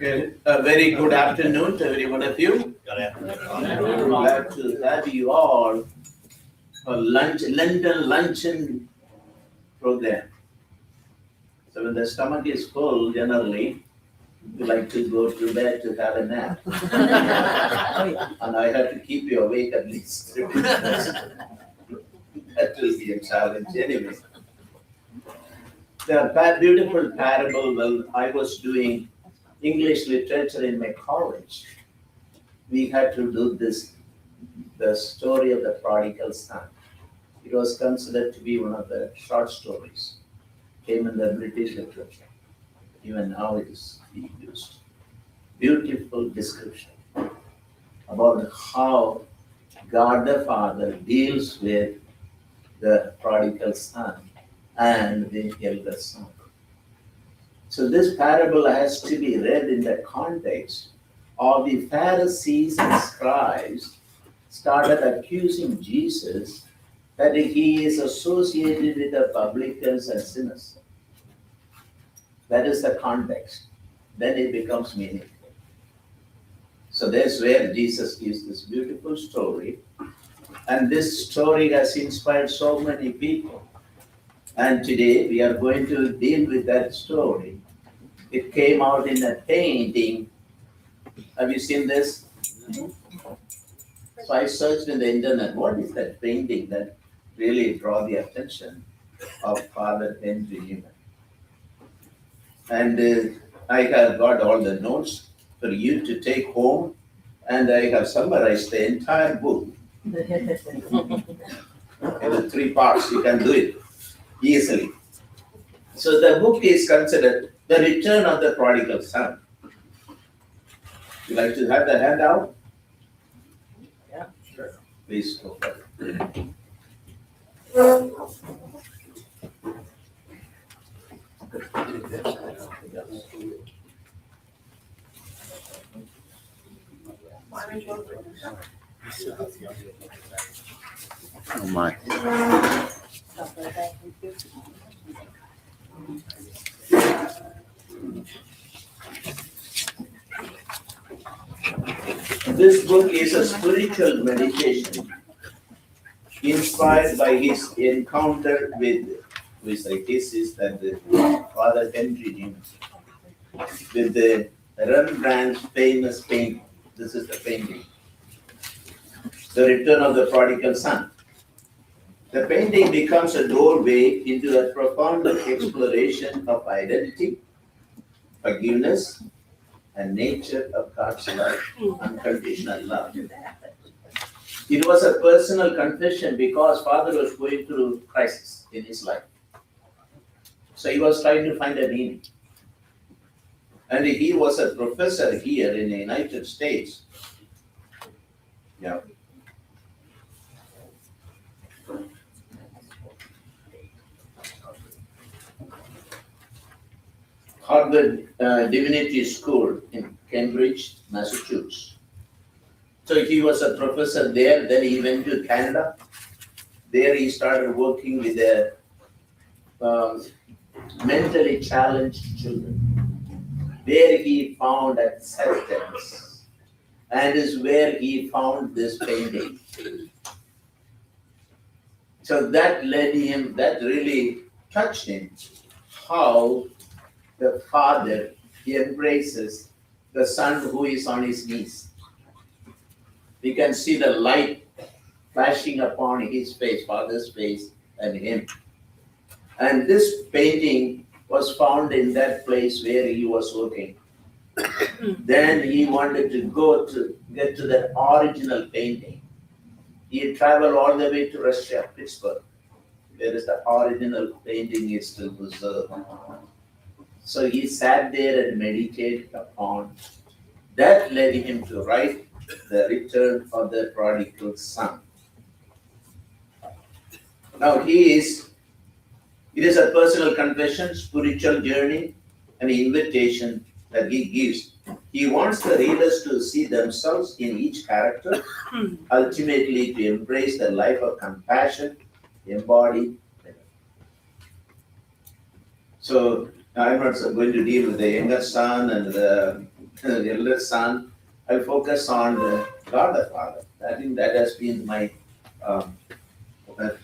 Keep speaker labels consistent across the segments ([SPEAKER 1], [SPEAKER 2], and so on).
[SPEAKER 1] Okay, a very good afternoon to every one of you. Glad to have you all for Lenten Luncheon program. So when the stomach is full, generally, you like to go to bed to have a nap. And I have to keep you awake at least 30 minutes. That will be a challenge anyway. The beautiful parable, when I was doing English literature in my college, we had to do this, the story of the prodigal son. It was considered to be one of the short stories, came in the British literature. Even now it is being used. Beautiful description about how God the Father deals with the prodigal son and the elder son. So this parable has to be read in the context of the Pharisees and scribes started accusing Jesus that he is associated with the publicans and sinners. That is the context. Then it becomes meaningful. So that's where Jesus gives this beautiful story. And this story has inspired so many people. And today we are going to deal with that story. It came out in a painting. Have you seen this? So I searched in the internet, what is that painting that really draw the attention of Father Henry Newman? And I have got all the notes for you to take home, and I have summarized the entire book in the 3 parts. You can do it easily. So the book is considered The Return of the Prodigal Son. You like to have the handout? Yeah, sure. Please go for it.
[SPEAKER 2] Oh my.
[SPEAKER 1] This book is a spiritual meditation inspired by his encounter with, which I guess is that the Father Henry Newman, with the Rembrandt's famous painting. This is the painting, The Return of the Prodigal Son. The painting becomes a doorway into a profound exploration of identity, forgiveness, and nature of God's love, unconditional love. It was a personal confession because Father was going through crisis in his life. So he was trying to find a meaning. And he was a professor here in the United States. Yeah. Harvard Divinity School in Cambridge, Massachusetts. So he was a professor there, then he went to Canada. There he started working with the mentally challenged children. There he found acceptance, and is where he found this painting. So that led him, that really touched him, how the father embraces the son who is on his knees. We can see the light flashing upon his face, father's face, and him. And this painting was found in that place where he was working. Then he wanted to go to get to the original painting. He traveled all the way to Russia, Pittsburgh, where is the original painting is still preserved. So he sat there and meditated upon. That led him to write The Return of the Prodigal Son. Now it is a personal confession, spiritual journey, an invitation that he gives. He wants the readers to see themselves in each character, ultimately to embrace the life of compassion, embodied. So I'm not going to deal with the younger son and the the elder son, I'll focus on God the Father. I think that has been my um,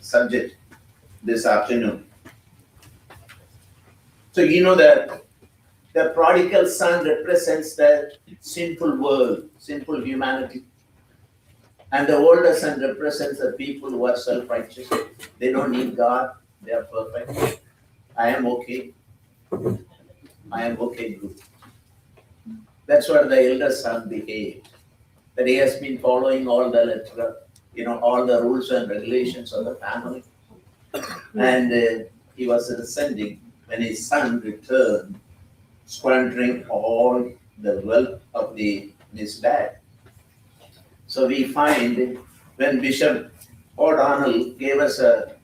[SPEAKER 1] subject this afternoon. So you know that the prodigal son represents the sinful world, sinful humanity. And the older son represents the people who are self-righteous. They don't need God. They are perfect. I am okay. I am okay, group. That's what the elder son behaved. That he has been following all the letter, all the rules and regulations of the family. And he was ascending when his son returned, squandering all the wealth of his dad. So we find when Bishop O'Donnell gave us a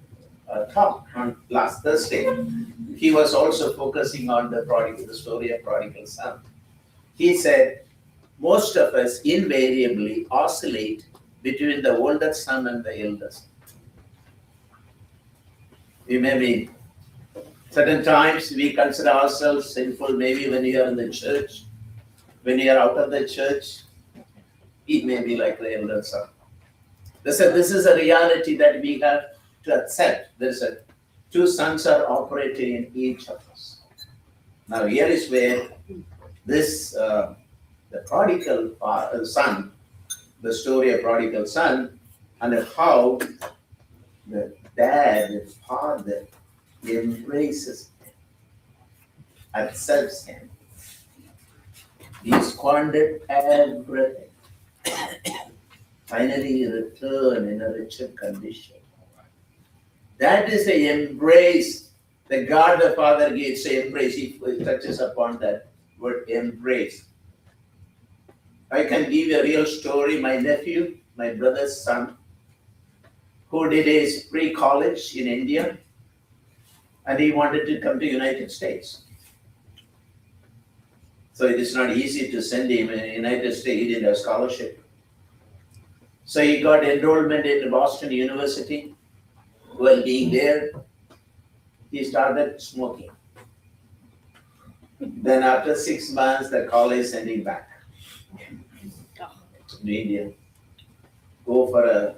[SPEAKER 1] talk on last Thursday, he was also focusing on the story of prodigal son. He said, most of us invariably oscillate between the older son and the elder son. We may be, certain times we consider ourselves sinful, maybe when you are in the church. When you are out of the church, it may be like the elder son. This is a reality that we have to accept. Two sons are operating in each of us. Now here is where the prodigal son, the story of prodigal son, and how the dad, the father, embraces him, accepts him. He squandered everything. Finally, he returned in a richer condition. That is the embrace that God the Father gives. Embrace. He touches upon that word embrace. I can give you a real story. My nephew, my brother's son, who did his pre-college in India, and he wanted to come to United States. So it is not easy to send him in the United States. He didn't have scholarship. So he got enrollment in Boston University. While being there, he started smoking. Then after 6 months, the college sent him back to India. Go for a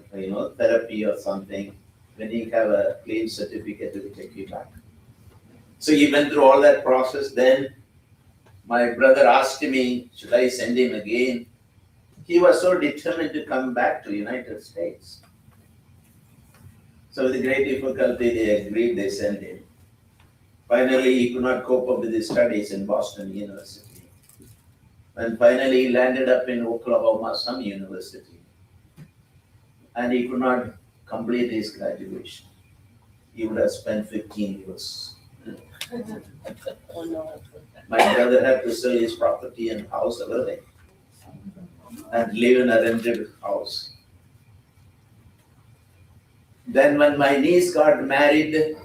[SPEAKER 1] therapy or something. When you have a clean certificate, they will take you back. So he went through all that process. Then my brother asked me, should I send him again? He was so determined to come back to the United States. So with great difficulty, they agreed, they sent him. Finally, he could not cope up with his studies in Boston University. And finally, he landed up in Oklahoma, some university. And he could not complete his graduation. He would have spent 15 years. My brother had to sell his property and house, everything, and live in a rented house. Then when my niece got married,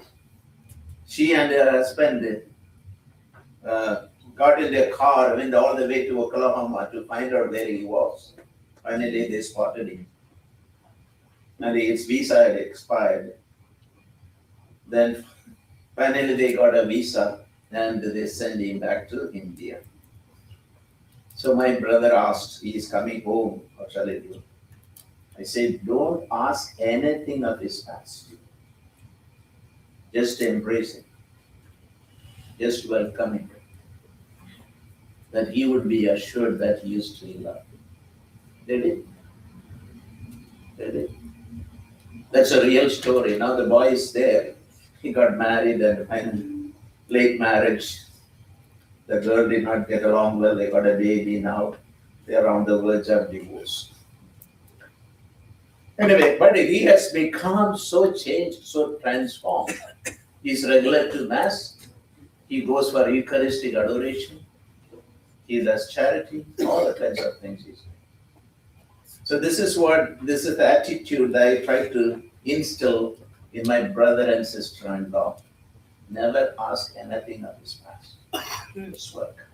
[SPEAKER 1] she and her husband got in their car, went all the way to Oklahoma to find out where he was. Finally, they spotted him. And his visa had expired. Then finally they got a visa and they sent him back to India. So my brother asked, he is coming home, what shall I do? I said, don't ask anything of his past. Just embrace it. Just welcome him. That he would be assured that he is still loved. Did it? Did it? That's a real story. Now the boy is there. He got married and finally, late marriage. The girl did not get along well. They got a baby now. They are on the verge of divorce. Anyway, but he has become so changed, so transformed. He's regular to Mass. He goes for Eucharistic adoration. He does charity, all the kinds of things he's doing. So this is the attitude that I try to instill in my brother and sister-in-law. Never ask anything of his past. Just work.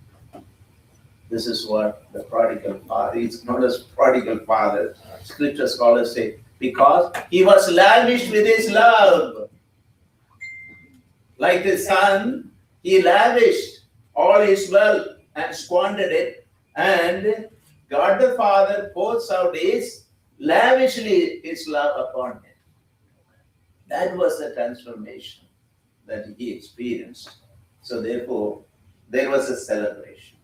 [SPEAKER 1] This is what the prodigal father, he's not a prodigal father. Scripture scholars say, because he was lavish with his love. Like the son, he lavished all his wealth and squandered it. And God the Father pours out lavishly his love upon him. That was the transformation that he experienced. So therefore, there was a celebration.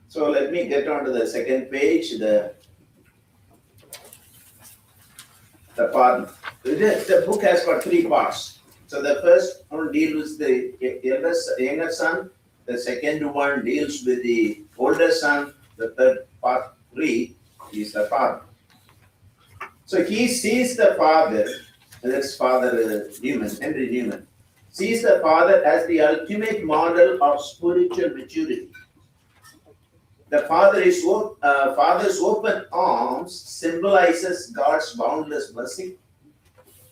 [SPEAKER 1] So let me get on to the second page, the part. The book has got 3 parts. So the first one deals with the younger son. The second one deals with the older son. The third part 3 is the father. So he sees the father, that's Father Henry Newman, sees the father as the ultimate model of spiritual maturity. The father's open arms symbolizes God's boundless mercy.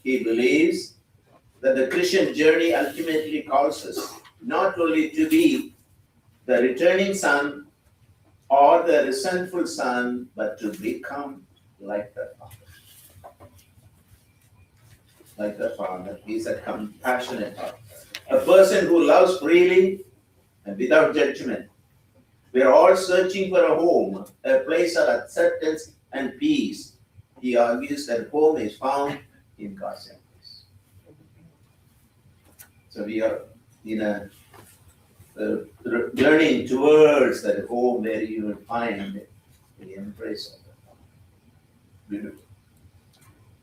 [SPEAKER 1] He believes that the Christian journey ultimately calls us not only to be the returning son or the resentful son, but to become like the father. Like the father, he's a compassionate father. A person who loves freely and without judgment. We are all searching for a home, a place of acceptance and peace. He argues that home is found in God's embrace. So we are in a journeying towards that home where you will find the embrace of the Father. Beautiful.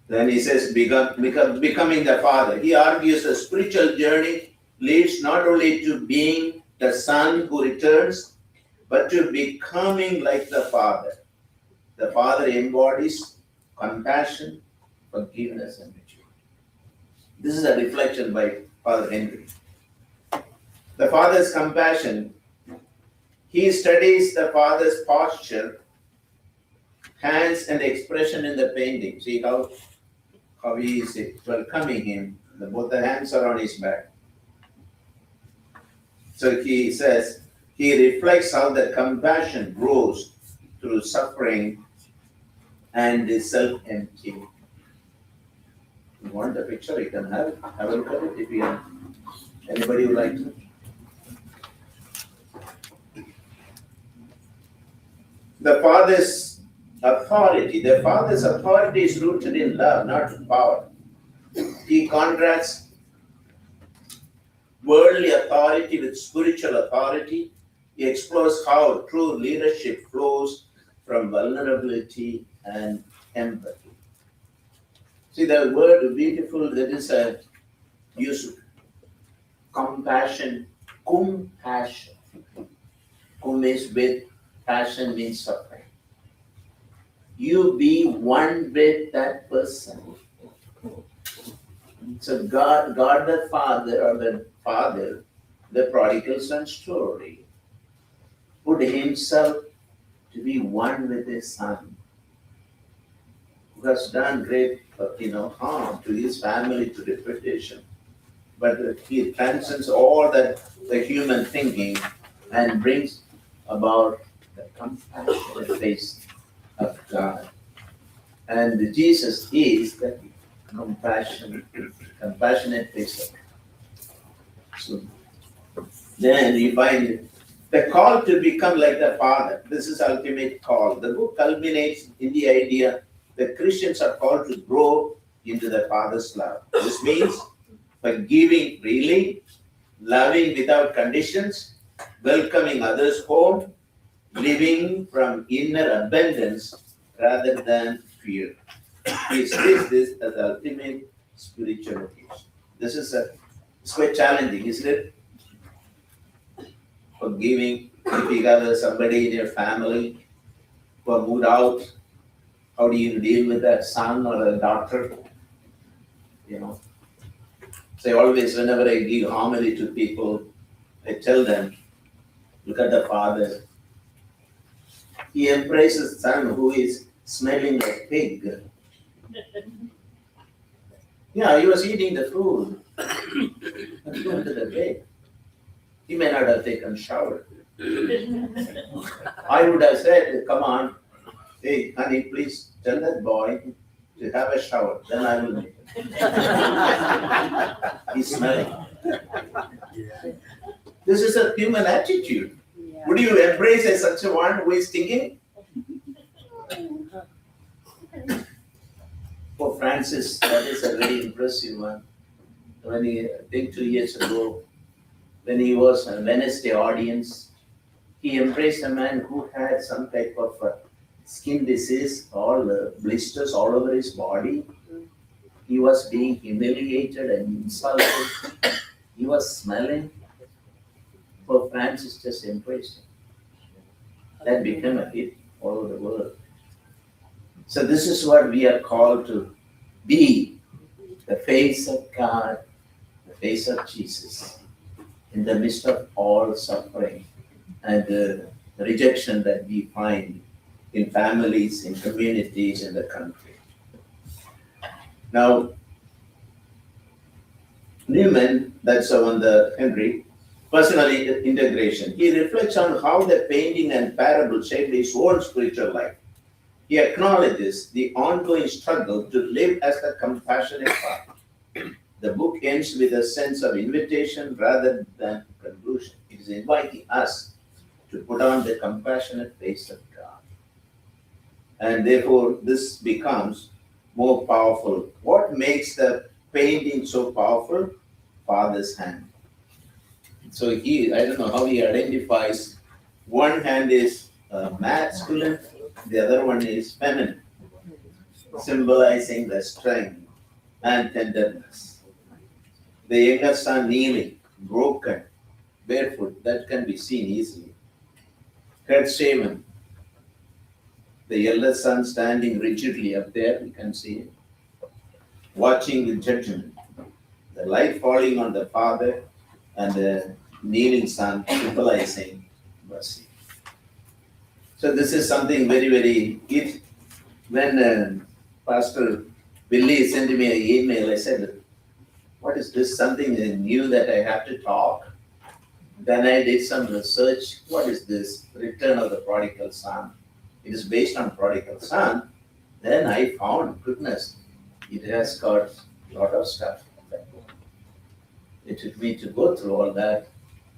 [SPEAKER 1] Then he says, becoming the father. He argues the spiritual journey leads not only to being the son who returns, but to becoming like the father. The father embodies compassion, forgiveness, and maturity. This is a reflection by Father Henry. The father's compassion. He studies the father's posture, hands, and expression in the painting. See how he is welcoming him. Both the hands are on his back. So he says, he reflects how the compassion grows through suffering and is self-emptying. You want the picture? You can have a look at it if you have. Anybody would like to? The father's authority. The father's authority is rooted in love, not power. He contrasts worldly authority with spiritual authority. He explores how true leadership flows from vulnerability and empathy. See, the word beautiful, that is a use compassion, compassion. Cum is with, passion means suffering. You be one with that person. So God the Father, or the Father, the Prodigal Son story, put himself to be one with his son, who has done great harm to his family, to reputation. But he transcends all that the human thinking and brings about the compassionate face of God. And Jesus is the compassionate face of God. So then you find the call to become like the Father. This is ultimate call. The book culminates in the idea that Christians are called to grow into the Father's love. This means forgiving freely, loving without conditions, welcoming others home, living from inner abundance rather than fear. He sees this as the ultimate spiritual vocation. This is it's quite challenging, isn't it? Forgiving. If you have somebody in your family who have moved out, how do you deal with that son or a daughter? So always, whenever I give homily to people, I tell them, look at the father. He embraces son who is smelling like pig. Yeah, he was eating the food. But he went to the bed. He may not have taken a shower. I would have said, come on, hey, honey, please tell that boy to have a shower. Then I will make it. He's smelling. This is a human attitude. Would you embrace such a one who is thinking? For Francis, that is a very impressive one. When he, I think 2 years ago, when he was a Wednesday audience, he embraced a man who had some type of skin disease, all blisters all over his body. He was being humiliated and insulted. He was smelling. For Francis just embraced him. That became a hit all over the world. So this is what we are called to be, the face of God, the face of Jesus, in the midst of all suffering and the rejection that we find in families, in communities, in the country. Now, Newman, that's on the Henry, personally integration. He reflects on how the painting and parable shaped his own spiritual life. He acknowledges the ongoing struggle to live as the compassionate Father. The book ends with a sense of invitation rather than conclusion. It is inviting us to put on the compassionate face of God. And therefore, this becomes more powerful. What makes the painting so powerful? Father's hand. So I don't know how he identifies. One hand is masculine, the other one is feminine, symbolizing the strength and tenderness. The younger son kneeling, broken, barefoot, that can be seen easily. Head shaven. The elder son standing rigidly up there, you can see it. Watching with judgment. The light falling on the father and the kneeling son, symbolizing mercy. So this is something very, very good. When Pastor Billy sent me an email, I said, what is this? Something new that I have to talk. Then I did some research. What is this? Return of the Prodigal Son. It is based on Prodigal Son. Then I found, goodness, it has got a lot of stuff. It took me to go through all that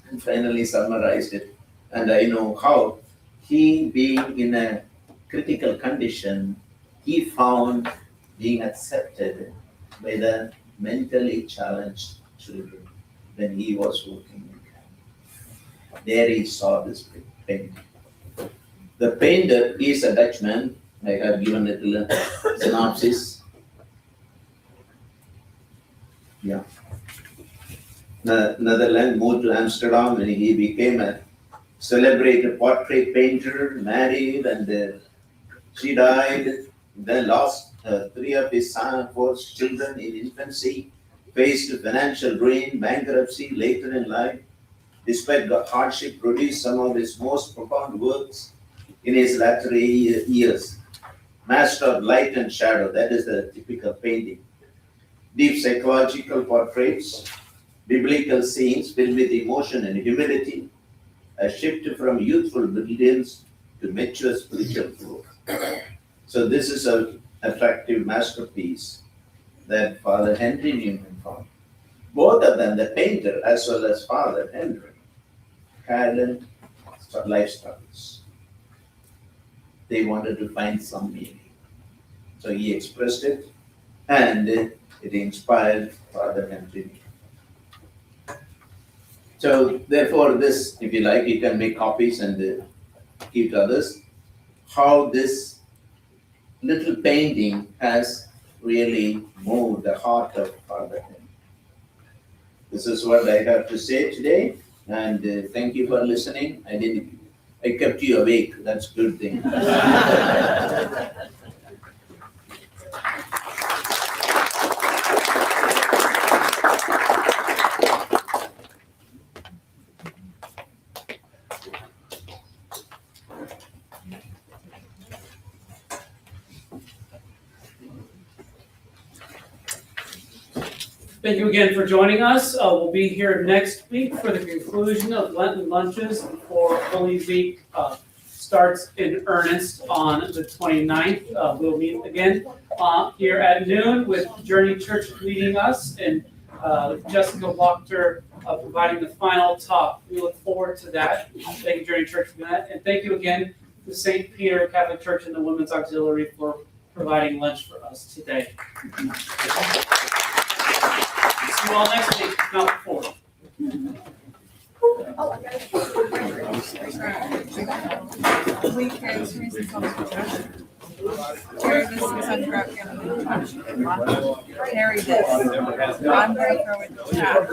[SPEAKER 1] and finally summarized it. And I know how he, being in a critical condition, he found being accepted by the mentally challenged children when he was working in camp. There he saw this painting. The painter is a Dutchman. I have given a little synopsis. Yeah. Netherlands, moved to Amsterdam, and he became a celebrated portrait painter, married, and she died. Then lost 3 of his 4 children in infancy, faced financial ruin, bankruptcy later in life. Despite the hardship, produced some of his most profound works in his latter years. Master of light and shadow, that is the typical painting. Deep psychological portraits, biblical scenes filled with emotion and humility, a shift from youthful brilliance to mature spiritual growth. So this is an attractive masterpiece that Father Henry Newman found. Both of them, the painter as well as Father Henry, had life struggles. They wanted to find some meaning. So he expressed it, and it inspired Father Henry. So therefore this, if you like, you can make copies and give to others. How this little painting has really moved the heart of Father Henry. This is what I have to say today, and thank you for listening. I kept you awake. That's a good thing.
[SPEAKER 3] Thank you again for joining us. We'll be here next week for the conclusion of Lenten Lunches before Holy Week starts in earnest on the 29th. We'll meet again here at noon with Journey Church leading us in Jessica Wachter providing the final talk. We look forward to that. Thank you, Journey Church, for that. And thank you again to St. Peter Catholic Church and the Women's Auxiliary for providing lunch for us today. See you all next week, if not before.
[SPEAKER 4] Carry this. I'm going to throw it in the chat.